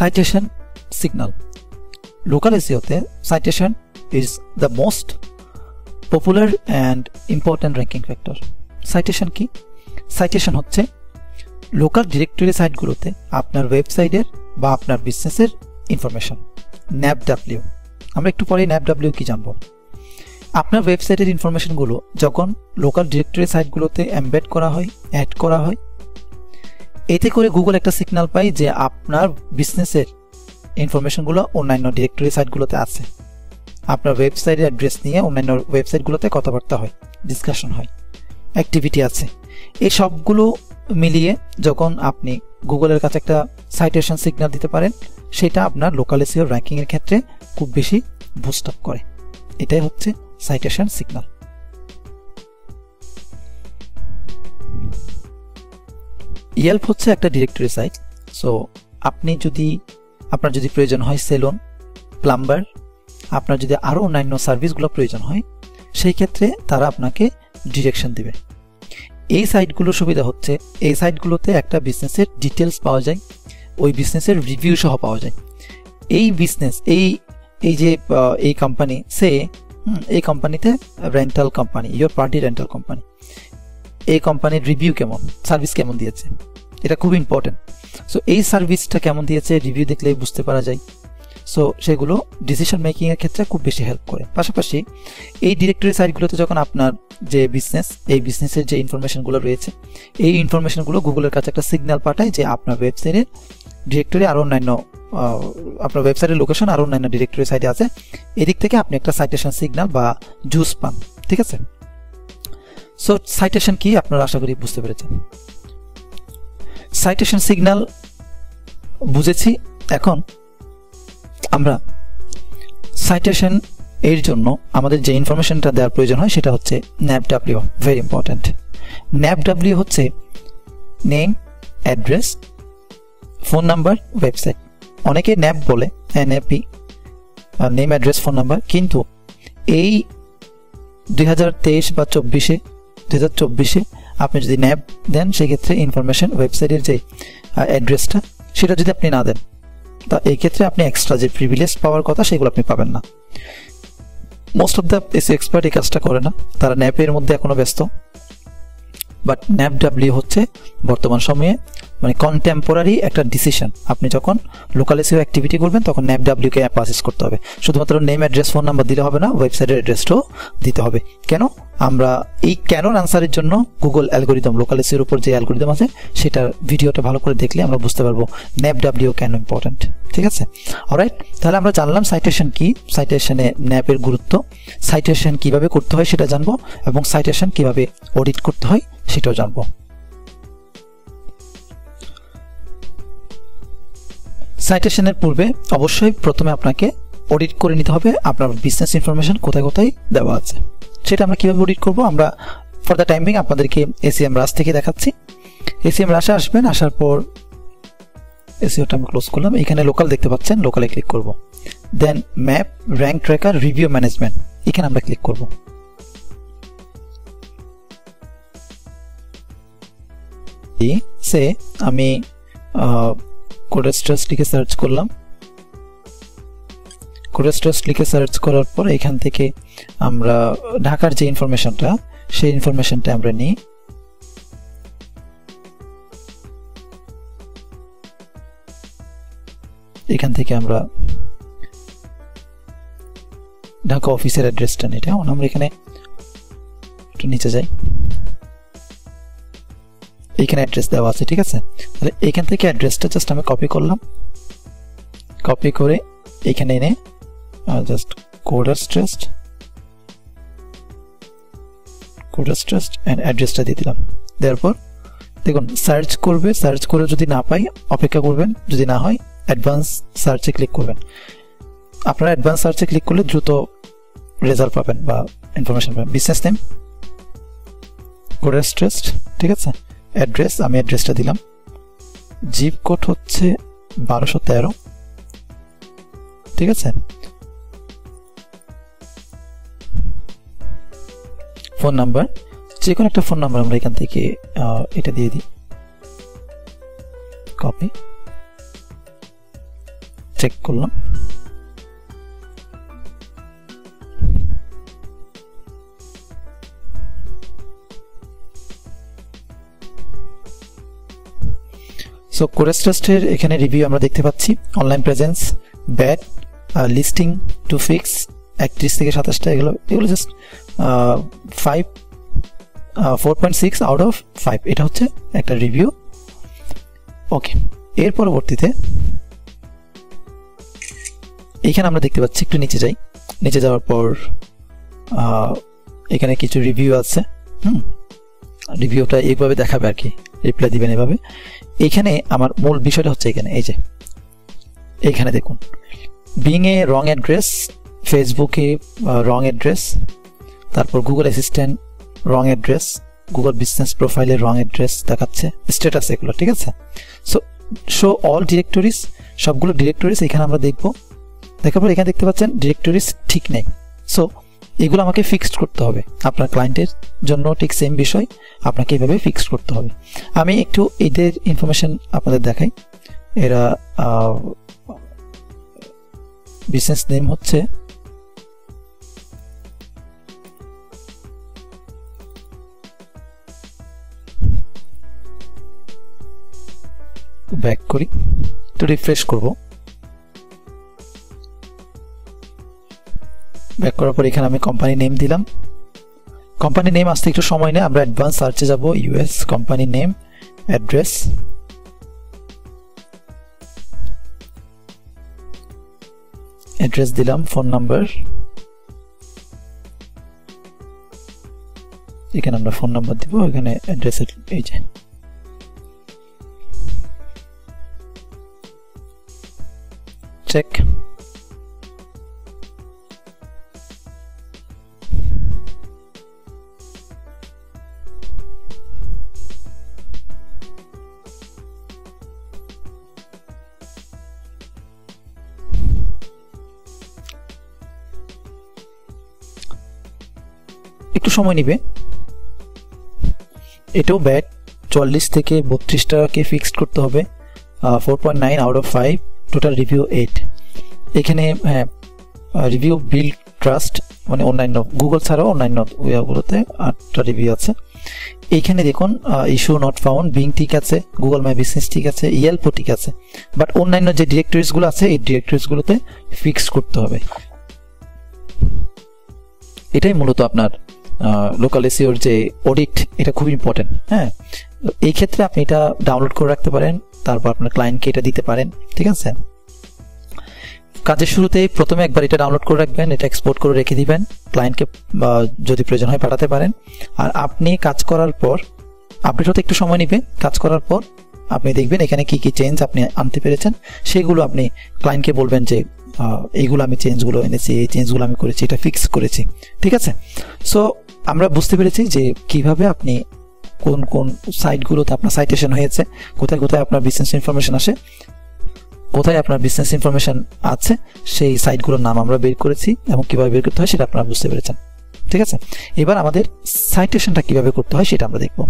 Citation signal. Local SEO te citation is the most popular and important ranking factor. Citation কি? Citation হচ্ছে local directory সাইটগুলোতে আপনার ওয়েবসাইটের বা আপনার বিজনেসের ইনফরমেশন। NAPW, আমরা একটু পরে NAPW কি জানবো। আপনার ওয়েবসাইটের ইনফরমেশনগুলো যখন লোকাল ডিরেক্টরি সাইটগুলোতে এমবেড করা হয়, অ্যাড করা হয়, এতে করে গুগল একটা সিগন্যাল পায় যে আপনার বিজনেসের ইনফরমেশনগুলো অন্যান্য ডিরেক্টরি সাইটগুলোতে আছে। আপনার ওয়েবসাইটের অ্যাড্রেস নিয়ে অন্যান্য ওয়েবসাইটগুলোতে কথাবার্তা হয়, ডিসকাশন হয়, অ্যাক্টিভিটি আছে। এই সবগুলো মিলিয়ে যখন আপনি গুগলের কাছে একটা সাইটেশন সিগন্যাল দিতে পারেন, সেটা আপনার লোকাল এসইও র্যাঙ্কিং এর ক্ষেত্রে খুব বেশি বুস্ট আপ করে। এটাই হচ্ছে সাইটেশন সিগন্যাল। ইয়েল্প হচ্ছে একটা ডিরেক্টরি সাইট। সো আপনার যদি প্রয়োজন হয় সেলুন, প্লাম্বার, আপনার যদি আরো অন্যান্য সার্ভিসগুলো প্রয়োজন হয়, সেই ক্ষেত্রে তারা আপনাকে ডিরেকশন দিবে। এই সাইটগুলোর সুবিধা হচ্ছে এই সাইটগুলোতে একটা বিজনেসের ডিটেলস পাওয়া যায়, ওই বিজনেসের রিভিউ সহ পাওয়া যায়। এই বিজনেস এই কোম্পানি এই কোম্পানিতে rental company, your party rental company, এই কোম্পানির রিভিউ কেমন, সার্ভিস কেমন দিয়েছে, এটা খুব ইম্পর্টেন্ট। সো এই সার্ভিসটা কেমন দিয়েছে রিভিউ দেখলেই বুঝতে পারা যায়। সো সেগুলো ডিসিশন মেকিং এর ক্ষেত্রে খুব বেশি হেল্প করে। পাশাপাশি এই ডিরেক্টরি সাইটগুলোতে যখন আপনার যে বিজনেস, এই বিজনেসের যে ইনফরমেশনগুলো রয়েছে, এই ইনফরমেশনগুলো গুগলের কাছে একটা সিগন্যাল পাঠায় যে আপনার ওয়েবসাইটের ডিরেক্টরি আরো অন্যান্য আপনার ওয়েবসাইটের লোকেশন আরো অন্যান্য ডিরেক্টরি সাইটে আছে। এদিক থেকে আপনি একটা সাইটেশন সিগন্যাল বা জুস পান। ঠিক আছে? সো সাইটেশন কি আপনারা আশা করি বুঝতে পেরেছেন। সাইটেশন সিগন্যাল বুঝেছি। এখন আমরা সাইটেশন এর জন্য আমাদের যে ইনফরমেশনটা দেওয়ার প্রয়োজন হয় সেটা হচ্ছে NAPW, ভেরি ইম্পর্টেন্ট। NAPW হচ্ছে name, address, phone number, website. অনেকে NAP বলে, NAP, name, address, phone number. কিন্তু এই 2023 বা 2024 আপনি যদি NAP দেন, সেক্ষেত্রে ইনফরমেশন ওয়েবসাইটের যে অ্যাড্রেসটা সেটা যদি আপনি না দেন, তা এই ক্ষেত্রে আপনি এক্সট্রা যে প্রিভিলেজ পাওয়ার কথা সেগুলো আপনি পাবেন না। Most of the SEO expert এই কাজটা করে না, তারা NAP এর মধ্যে এখনো ব্যস্ত। বাট NAPW হচ্ছে বর্তমান সময়ে মানে কন্টেম্পোরারি একটা ডিসিশন। আপনি যখন লোকাল এসইও অ্যাক্টিভিটি করবেন তখন NAPW কে পাসেস করতে হবে। শুধুমাত্র নেম, অ্যাড্রেস, ফোন নাম্বার দিলে হবে না, ওয়েবসাইটের অ্যাড্রেসটাও দিতে হবে। কেন? আমরা এই কেনর আনসারের জন্য গুগল অ্যালগোরিদম, লোকাল এসইওর উপর যে অ্যালগোরিদম আছে সেটার ভিডিওটা ভালো করে দেখলে আমরা বুঝতে পারবো NAPW কেন ইম্পর্টেন্ট। ঠিক আছে? অলরাইট, তাহলে আমরা জানলাম সাইটেশন কি, সাইটেশনে NAP এর গুরুত্ব, সাইটেশন কিভাবে করতে হয় সেটা জানবো, এবং সাইটেশন কিভাবে অডিট করতে হয় সেটাও জানবো। সাইটেশনের পূর্বে অবশ্যই প্রথমে আপনাকে অডিট করে নিতে হবে আপনার বিজনেস ইনফরমেশন কোথায় কোথায় দেওয়া আছে। সেটা আমরা কিভাবে অডিট করব, আমরা ফর দ্য টাইম বিং আপনাদেরকে এসইএম রাশ থেকে দেখাচ্ছি। এসইএম রাশে আসবেন, আসার পর এসইওটা আমি ক্লোজ করলাম। এখানে লোকাল দেখতে পাচ্ছেন, লোকালে ক্লিক করব। Then map, rank tracker, review management, এখানে আমরা ক্লিক করব। আমি কোডেস্ট্রাস লিখে সার্চ করলাম। কোডেস্ট্রাস লিখে সার্চ করার পর এখান থেকে আমরা ঢাকার যে ইনফরমেশনটা, সেই ইনফরমেশনটা আমরা নিই। এখান থেকে আমরা ঢাকা অফিসের অ্যাড্রেসটা নিই। আমরা এখানে একটু নিচে যাই, এখানে অ্যাড্রেস দেওয়া আছে। ঠিক আছে? তাহলে এখান থেকে অ্যাড্রেসটা জাস্ট আমি কপি করলাম, কপি করে এখানে এনে জাস্ট কোডেস্ট্রাস এন্ড অ্যাড্রেসটা দিয়ে দিলাম। তারপর দেখুন সার্চ করবে, সার্চ করে যদি না পাই অপেক্ষা করবেন, যদি না হয় অ্যাডভান্স সার্চে ক্লিক করবেন। আপনারা অ্যাডভান্স সার্চে ক্লিক করলে দ্রুত রেজাল্ট পাবেন বা ইনফরমেশন পাবেন। বিজনেস নেম কোডেস্ট্রাস, ঠিক আছে? অ্যাড্রেস, আমি অ্যাড্রেসটা দিলাম। জিপ কোড হচ্ছে 1213, ঠিক আছে? ফোন নাম্বার, যে কোনো একটা ফোন নাম্বার আমরা এখান থেকে এটা দিয়ে দিই, কপি। চেক করলাম। সো কোরাস ট্রাস্টের এখানে রিভিউ আমরা দেখতে পাচ্ছি। Online presence bad, listing to fix 31 থেকে 27টা, এগুলো জাস্ট 4.6 আউট অফ 5, এটা হচ্ছে একটা রিভিউ। ওকে, এর পরবর্তীতে এখানে আমরা দেখতে পাচ্ছি, একটু নিচে যাই, নিচে যাওয়ার পর এখানে কিছু রিভিউ আছে। রিভিউটা এইভাবে দেখাবে আর কি, রিপ্লাই দিবেন এভাবে। এখানে আমার মূল বিষয়টা হচ্ছে এখানে, এই যে এখানে দেখুন, বিং এ রং অ্যাড্রেস, ফেসবুকে রং অ্যাড্রেস, তারপর গুগল অ্যাসিস্ট্যান্ট রং অ্যাড্রেস, গুগল বিজনেস প্রোফাইলের রং অ্যাড্রেস দেখাচ্ছে, স্ট্যাটাস এগুলো, ঠিক আছে। সো শো অল ডিরেক্টরিজ, সবগুলো ডিরেক্টরিজ এখানে আমরা দেখব। দেখার পর এখানে দেখতে পাচ্ছেন ডিরেক্টরিজ ঠিক নেই। সো এগুলো আমাকে ফিক্সড করতে হবে। আপনার ক্লায়েন্টের জন্য ঠিক সেম বিষয়, আপনাকে এইভাবে ফিক্সড করতে হবে। আমি একটু এদের ইনফরমেশন আপনাদের দেখাই। এরা বিজনেস নেম হচ্ছে ব্যাক করি, তো রিফ্রেশ করব। ব্যাক করার পর এখানে আমি কোম্পানি নেম দিলাম। কোম্পানি নেম আসতে একটু সময় নেই, আমরা অ্যাডভান্স সার্চে যাব। US company name, address, address দিলাম, ফোন নাম্বার, এখানে আমরা ফোন নাম্বার দিব, এখানে অ্যাড্রেসের এই যে চেক। একটু সময় নিবে। এটাও ব্যাড, 44 থেকে 32টাকে ফিক্সড করতে হবে। 4.9 আউট অফ 5, টোটাল রিভিউ 8। এখানে রিভিউ বিল্ড ট্রাস্ট, মানে অন্যান্য গুগল ছাড়াও অন্যান্য ওয়েগুলোতে 8টা রিভিউ আছে। এইখানে দেখুন ইস্যু নট ফাউন্ড, বিং ঠিক আছে, গুগল মাই বিজনেস ঠিক আছে, ইয়েলপো ঠিক আছে, বাট অন্যান্য যে ডিরেক্টরিজগুলো আছে এই ডিরেক্টরিজগুলোতে ফিক্স করতে হবে। এটাই মূলত আপনার লোকাল এসইওর যে অডিট, এটা খুব ইম্পর্টেন্ট। হ্যাঁ, এই ক্ষেত্রে আপনি এটা ডাউনলোড করে রাখতে পারেন, তারপর আপনার ক্লায়েন্টকে এটা দিতে পারেন, ঠিক আছে। কাজের শুরুতেই প্রথমে একবার এটা ডাউনলোড করে রাখবেন, এটা এক্সপোর্ট করে রেখে দিবেন, ক্লায়েন্টকে যদি প্রয়োজন হয় পাঠাতে পারেন। আর আপনি কাজ করার পর, আপডেট হতে একটু সময় নেবে, কাজ করার পর আপনি দেখবেন এখানে কি কি চেঞ্জ আপনি আনতে পেরেছেন, সেগুলো আপনি ক্লায়েন্টকে বলবেন যে এইগুলো আমি চেঞ্জগুলো এনেছি, এই চেঞ্জগুলো আমি করেছি, এটা ফিক্স করেছি, ঠিক আছে। সো আমরা বুঝতে পেরেছি যে কিভাবে আপনি কোন কোন সাইটগুলোতে আপনার সাইটেশন হয়েছে, কোথায় কোথায় আপনার বিজনেস ইনফরমেশন আসে, কোথায় আপনার বিজনেস ইনফরমেশন আছে, সেই সাইটগুলোর নাম আমরা বের করেছি এবং কিভাবে বের করতে হয় সেটা আপনারা বুঝতে পেরেছেন, ঠিক আছে। এবার আমাদের সাইটেশনটা কিভাবে করতে হয় সেটা আমরা দেখব।